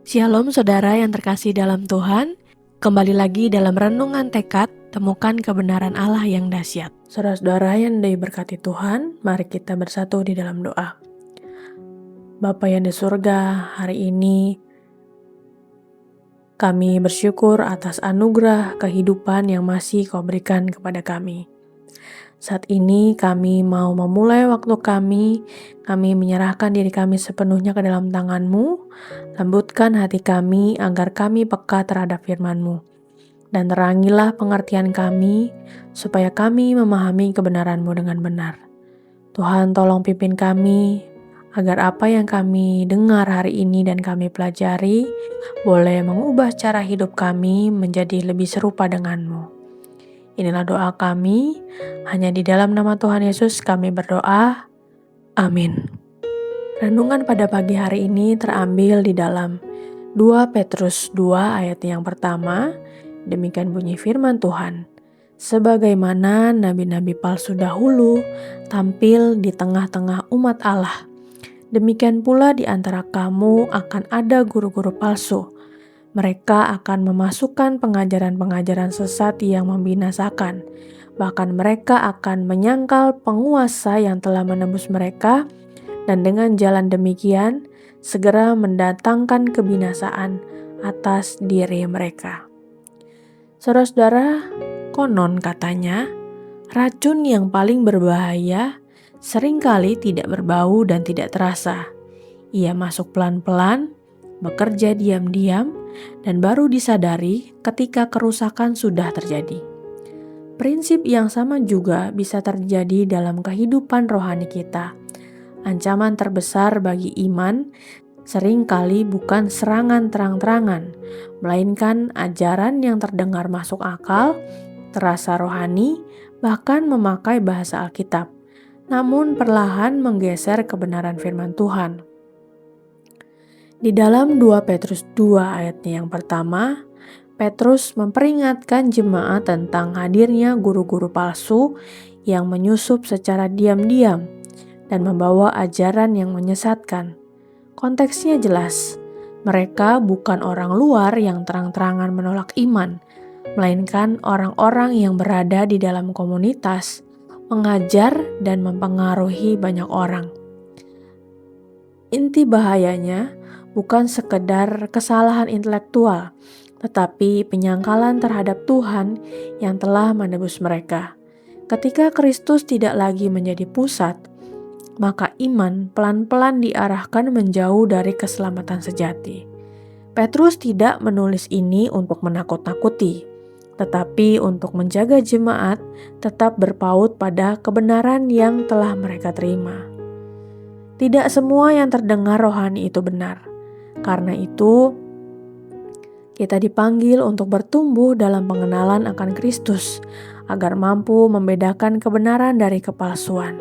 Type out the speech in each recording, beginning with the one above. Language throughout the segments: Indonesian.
Shalom saudara yang terkasih dalam Tuhan, kembali lagi dalam renungan tekad, temukan kebenaran Allah yang dahsyat. Saudara-saudara yang diberkati Tuhan, mari kita bersatu di dalam doa. Bapa yang di surga, hari ini kami bersyukur atas anugerah kehidupan yang masih Kau berikan kepada kami. Saat ini kami mau memulai waktu kami menyerahkan diri kami sepenuhnya ke dalam tangan-Mu. Lembutkan hati kami agar kami peka terhadap firman-Mu. Dan terangilah pengertian kami, supaya kami memahami kebenaran-Mu dengan benar. Tuhan tolong pimpin kami, agar apa yang kami dengar hari ini dan kami pelajari, boleh mengubah cara hidup kami menjadi lebih serupa dengan-Mu. Inilah doa kami, hanya di dalam nama Tuhan Yesus kami berdoa. Amin. Renungan pada pagi hari ini terambil di dalam 2 Petrus 2 ayat yang pertama. Demikian bunyi firman Tuhan. Sebagaimana nabi-nabi palsu dahulu tampil di tengah-tengah umat Allah, demikian pula di antara kamu akan ada guru-guru palsu. Mereka akan memasukkan pengajaran-pengajaran sesat yang membinasakan. Bahkan mereka akan menyangkal penguasa yang telah menembus mereka, dan dengan jalan demikian segera mendatangkan kebinasaan atas diri mereka. Saudara-saudara, konon katanya, racun yang paling berbahaya seringkali tidak berbau dan tidak terasa. Ia masuk pelan-pelan, bekerja diam-diam, dan baru disadari ketika kerusakan sudah terjadi. Prinsip yang sama juga bisa terjadi dalam kehidupan rohani kita. Ancaman terbesar bagi iman seringkali bukan serangan terang-terangan, melainkan ajaran yang terdengar masuk akal, terasa rohani, bahkan memakai bahasa Alkitab, namun perlahan menggeser kebenaran firman Tuhan. Di dalam 2 Petrus 2 ayatnya yang pertama, Petrus memperingatkan jemaat tentang hadirnya guru-guru palsu yang menyusup secara diam-diam dan membawa ajaran yang menyesatkan. Konteksnya jelas, mereka bukan orang luar yang terang-terangan menolak iman, melainkan orang-orang yang berada di dalam komunitas, mengajar dan mempengaruhi banyak orang. Inti bahayanya bukan sekedar kesalahan intelektual, tetapi penyangkalan terhadap Tuhan yang telah menebus mereka. Ketika Kristus tidak lagi menjadi pusat, maka iman pelan-pelan diarahkan menjauh dari keselamatan sejati. Petrus tidak menulis ini untuk menakut-nakuti, tetapi untuk menjaga jemaat tetap berpaut pada kebenaran yang telah mereka terima. Tidak semua yang terdengar rohani itu benar. Karena itu, kita dipanggil untuk bertumbuh dalam pengenalan akan Kristus, agar mampu membedakan kebenaran dari kepalsuan.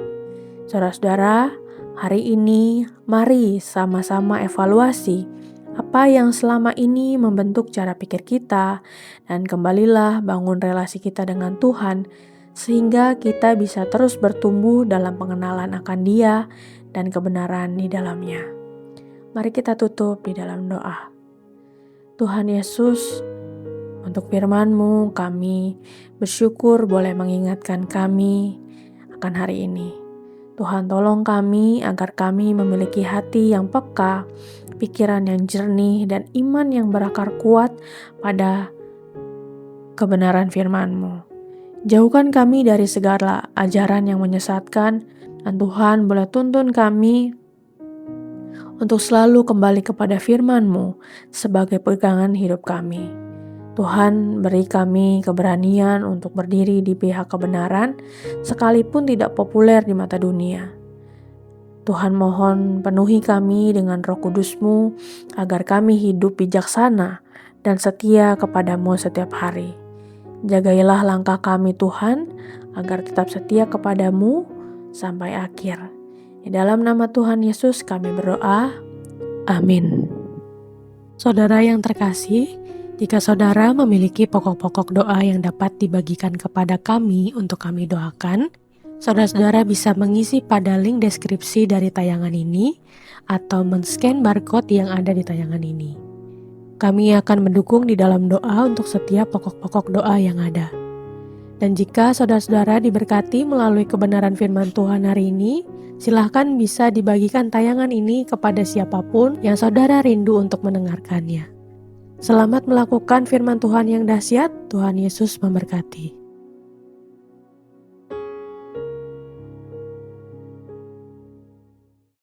Saudara-saudara, hari ini mari sama-sama evaluasi apa yang selama ini membentuk cara pikir kita, dan kembalilah bangun relasi kita dengan Tuhan, sehingga kita bisa terus bertumbuh dalam pengenalan akan Dia dan kebenaran di dalamnya. Mari kita tutup di dalam doa. Tuhan Yesus, untuk firman-Mu kami bersyukur boleh mengingatkan kami akan hari ini. Tuhan tolong kami agar kami memiliki hati yang peka, pikiran yang jernih, dan iman yang berakar kuat pada kebenaran firman-Mu. Jauhkan kami dari segala ajaran yang menyesatkan, dan Tuhan boleh tuntun kami untuk selalu kembali kepada firman-Mu sebagai pegangan hidup kami. Tuhan, beri kami keberanian untuk berdiri di pihak kebenaran, sekalipun tidak populer di mata dunia. Tuhan, mohon penuhi kami dengan Roh Kudus-Mu, agar kami hidup bijaksana dan setia kepadamu setiap hari. Jagailah langkah kami Tuhan, agar tetap setia kepadamu sampai akhir. Di dalam nama Tuhan Yesus kami berdoa. Amin. Saudara yang terkasih, jika saudara memiliki pokok-pokok doa yang dapat dibagikan kepada kami untuk kami doakan, saudara-saudara bisa mengisi pada link deskripsi dari tayangan ini atau men-scan barcode yang ada di tayangan ini. Kami akan mendukung di dalam doa untuk setiap pokok-pokok doa yang ada. Dan jika saudara-saudara diberkati melalui kebenaran firman Tuhan hari ini, silahkan bisa dibagikan tayangan ini kepada siapapun yang saudara rindu untuk mendengarkannya. Selamat melakukan firman Tuhan yang dahsyat. Tuhan Yesus memberkati.